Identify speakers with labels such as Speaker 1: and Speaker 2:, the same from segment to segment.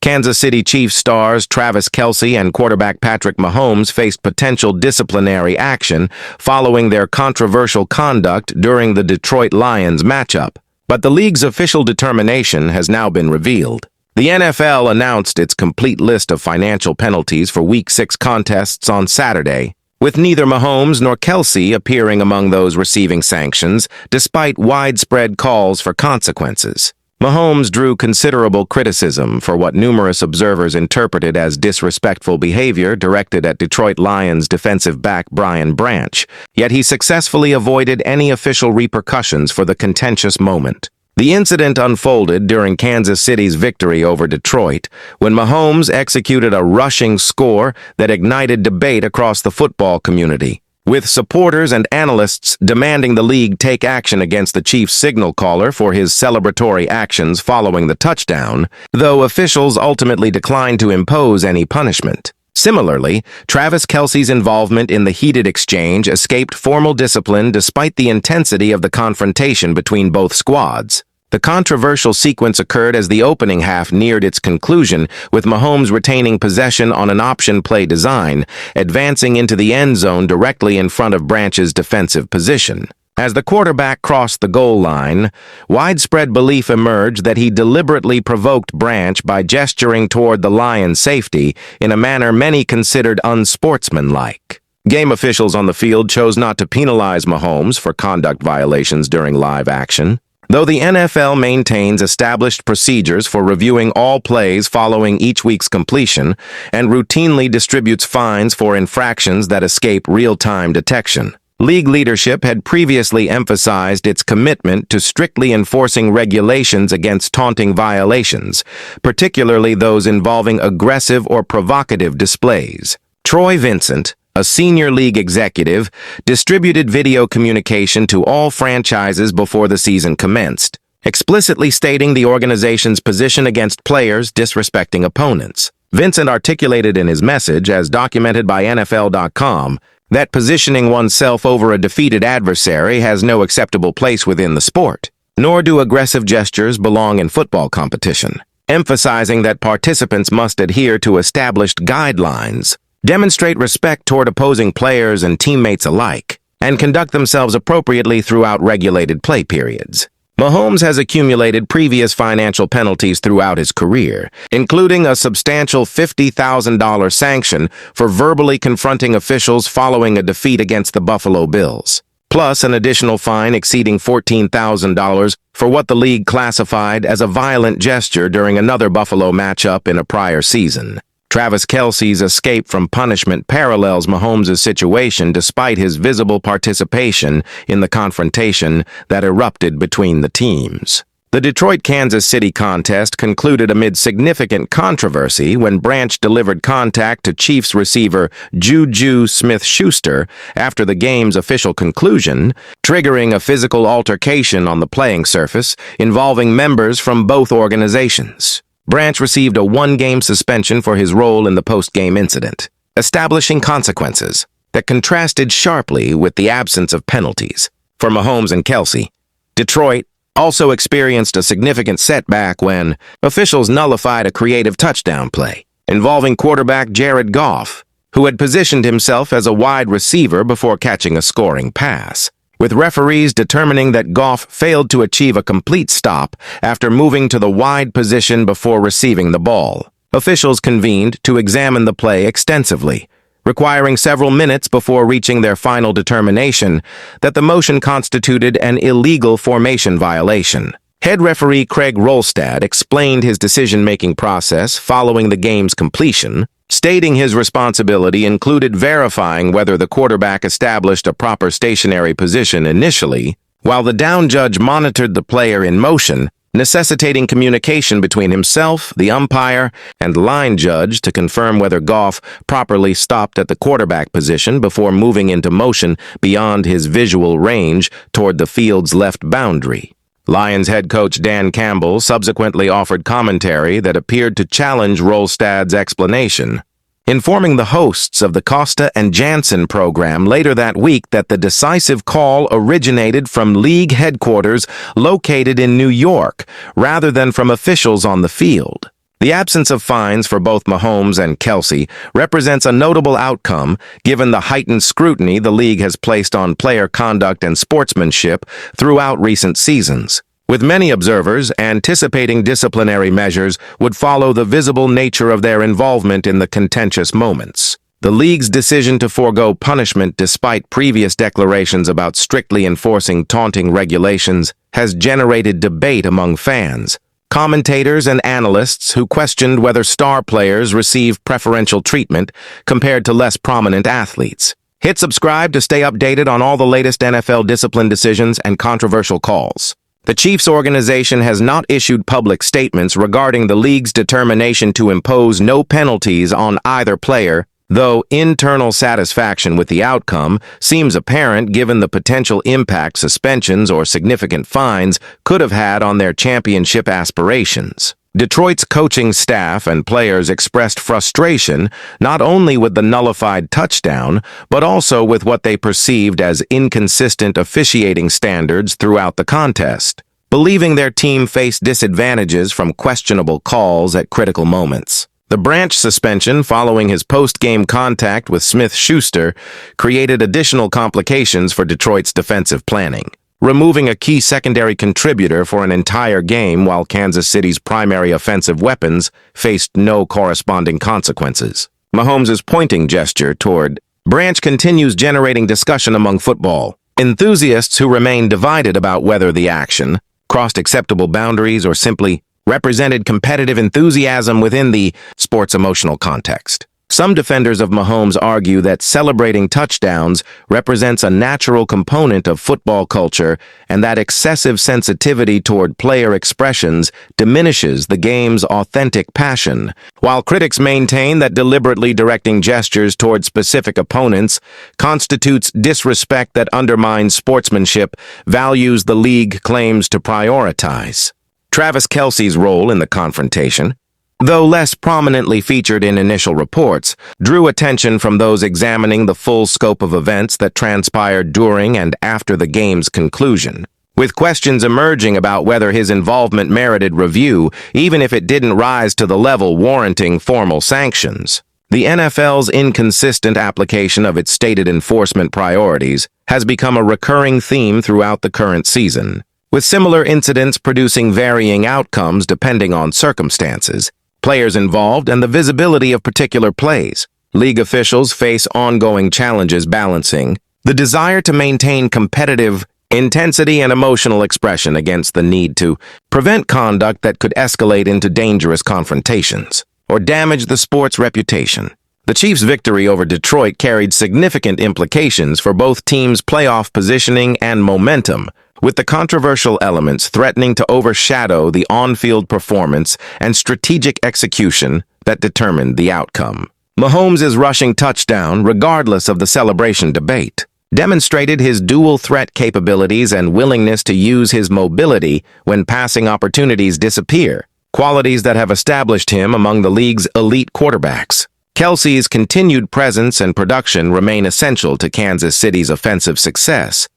Speaker 1: Kansas City Chiefs stars Travis Kelce and quarterback Patrick Mahomes faced potential disciplinary action following their controversial conduct during the Detroit Lions matchup. But the league's official determination has now been revealed. The NFL announced its complete list of financial penalties for Week 6 contests on Saturday, with neither Mahomes nor Kelce appearing among those receiving sanctions, despite widespread calls for consequences. Mahomes drew considerable criticism for what numerous observers interpreted as disrespectful behavior directed at Detroit Lions defensive back Brian Branch, yet he successfully avoided any official repercussions for the contentious moment. The incident unfolded during Kansas City's victory over Detroit, when Mahomes executed a rushing score that ignited debate across the football community, with supporters and analysts demanding the league take action against the Chiefs' signal caller for his celebratory actions following the touchdown, though officials ultimately declined to impose any punishment. Similarly, Travis Kelce's involvement in the heated exchange escaped formal discipline despite the intensity of the confrontation between both squads. The controversial sequence occurred as the opening half neared its conclusion, with Mahomes retaining possession on an option play design, advancing into the end zone directly in front of Branch's defensive position. As the quarterback crossed the goal line, widespread belief emerged that he deliberately provoked Branch by gesturing toward the Lions' safety in a manner many considered unsportsmanlike. Game officials on the field chose not to penalize Mahomes for conduct violations during live action, though the NFL maintains established procedures for reviewing all plays following each week's completion and routinely distributes fines for infractions that escape real-time detection. League leadership had previously emphasized its commitment to strictly enforcing regulations against taunting violations, particularly those involving aggressive or provocative displays. Troy Vincent, a senior league executive, distributed video communication to all franchises before the season commenced, explicitly stating the organization's position against players disrespecting opponents. Vincent articulated in his message, as documented by NFL.com, that positioning oneself over a defeated adversary has no acceptable place within the sport, nor do aggressive gestures belong in football competition, emphasizing that participants must adhere to established guidelines, demonstrate respect toward opposing players and teammates alike, and conduct themselves appropriately throughout regulated play periods. Mahomes has accumulated previous financial penalties throughout his career, including a substantial $50,000 sanction for verbally confronting officials following a defeat against the Buffalo Bills, plus an additional fine exceeding $14,000 for what the league classified as a violent gesture during another Buffalo matchup in a prior season. Travis Kelce's escape from punishment parallels Mahomes' situation despite his visible participation in the confrontation that erupted between the teams. The Detroit-Kansas City contest concluded amid significant controversy when Branch delivered contact to Chiefs receiver Juju Smith-Schuster after the game's official conclusion, triggering a physical altercation on the playing surface involving members from both organizations. Branch received a one-game suspension for his role in the post-game incident, establishing consequences that contrasted sharply with the absence of penalties. For Mahomes and Kelce, Detroit also experienced a significant setback when officials nullified a creative touchdown play involving quarterback Jared Goff, who had positioned himself as a wide receiver before catching a scoring pass, with referees determining that Goff failed to achieve a complete stop after moving to the wide position before receiving the ball. Officials convened to examine the play extensively, requiring several minutes before reaching their final determination that the motion constituted an illegal formation violation. Head referee Craig Rolstad explained his decision-making process following the game's completion, stating his responsibility included verifying whether the quarterback established a proper stationary position initially, while the down judge monitored the player in motion, necessitating communication between himself, the umpire, and line judge to confirm whether Goff properly stopped at the quarterback position before moving into motion beyond his visual range toward the field's left boundary. Lions head coach Dan Campbell subsequently offered commentary that appeared to challenge Rolstad's explanation, informing the hosts of the Costa and Jansen program later that week that the decisive call originated from league headquarters located in New York rather than from officials on the field. The absence of fines for both Mahomes and Kelce represents a notable outcome given the heightened scrutiny the league has placed on player conduct and sportsmanship throughout recent seasons, with many observers anticipating disciplinary measures would follow the visible nature of their involvement in the contentious moments. The league's decision to forego punishment despite previous declarations about strictly enforcing taunting regulations has generated debate among fans, commentators, and analysts who questioned whether star players receive preferential treatment compared to less prominent athletes. Hit subscribe to stay updated on all the latest NFL discipline decisions and controversial calls. The Chiefs organization has not issued public statements regarding the league's determination to impose no penalties on either player, though internal satisfaction with the outcome seems apparent given the potential impact suspensions or significant fines could have had on their championship aspirations. Detroit's coaching staff and players expressed frustration not only with the nullified touchdown, but also with what they perceived as inconsistent officiating standards throughout the contest, believing their team faced disadvantages from questionable calls at critical moments. The Branch suspension following his post-game contact with Smith-Schuster created additional complications for Detroit's defensive planning, removing a key secondary contributor for an entire game while Kansas City's primary offensive weapons faced no corresponding consequences. Mahomes' pointing gesture toward Branch continues generating discussion among football enthusiasts who remain divided about whether the action crossed acceptable boundaries or simply represented competitive enthusiasm within the sports emotional context. Some defenders of Mahomes argue that celebrating touchdowns represents a natural component of football culture and that excessive sensitivity toward player expressions diminishes the game's authentic passion, while critics maintain that deliberately directing gestures toward specific opponents constitutes disrespect that undermines sportsmanship, values the league claims to prioritize. Travis Kelce's role in the confrontation, though less prominently featured in initial reports, drew attention from those examining the full scope of events that transpired during and after the game's conclusion, with questions emerging about whether his involvement merited review, even if it didn't rise to the level warranting formal sanctions. The NFL's inconsistent application of its stated enforcement priorities has become a recurring theme throughout the current season, with similar incidents producing varying outcomes depending on circumstances, players involved, and the visibility of particular plays. League officials face ongoing challenges balancing the desire to maintain competitive intensity and emotional expression against the need to prevent conduct that could escalate into dangerous confrontations or damage the sport's reputation. The Chiefs' victory over Detroit carried significant implications for both teams' playoff positioning and momentum, with the controversial elements threatening to overshadow the on-field performance and strategic execution that determined the outcome. Mahomes' rushing touchdown, regardless of the celebration debate, demonstrated his dual-threat capabilities and willingness to use his mobility when passing opportunities disappear, qualities that have established him among the league's elite quarterbacks. Kelce's continued presence and production remain essential to Kansas City's offensive success,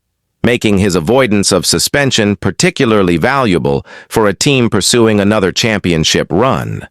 Speaker 1: making his avoidance of suspension particularly valuable for a team pursuing another championship run.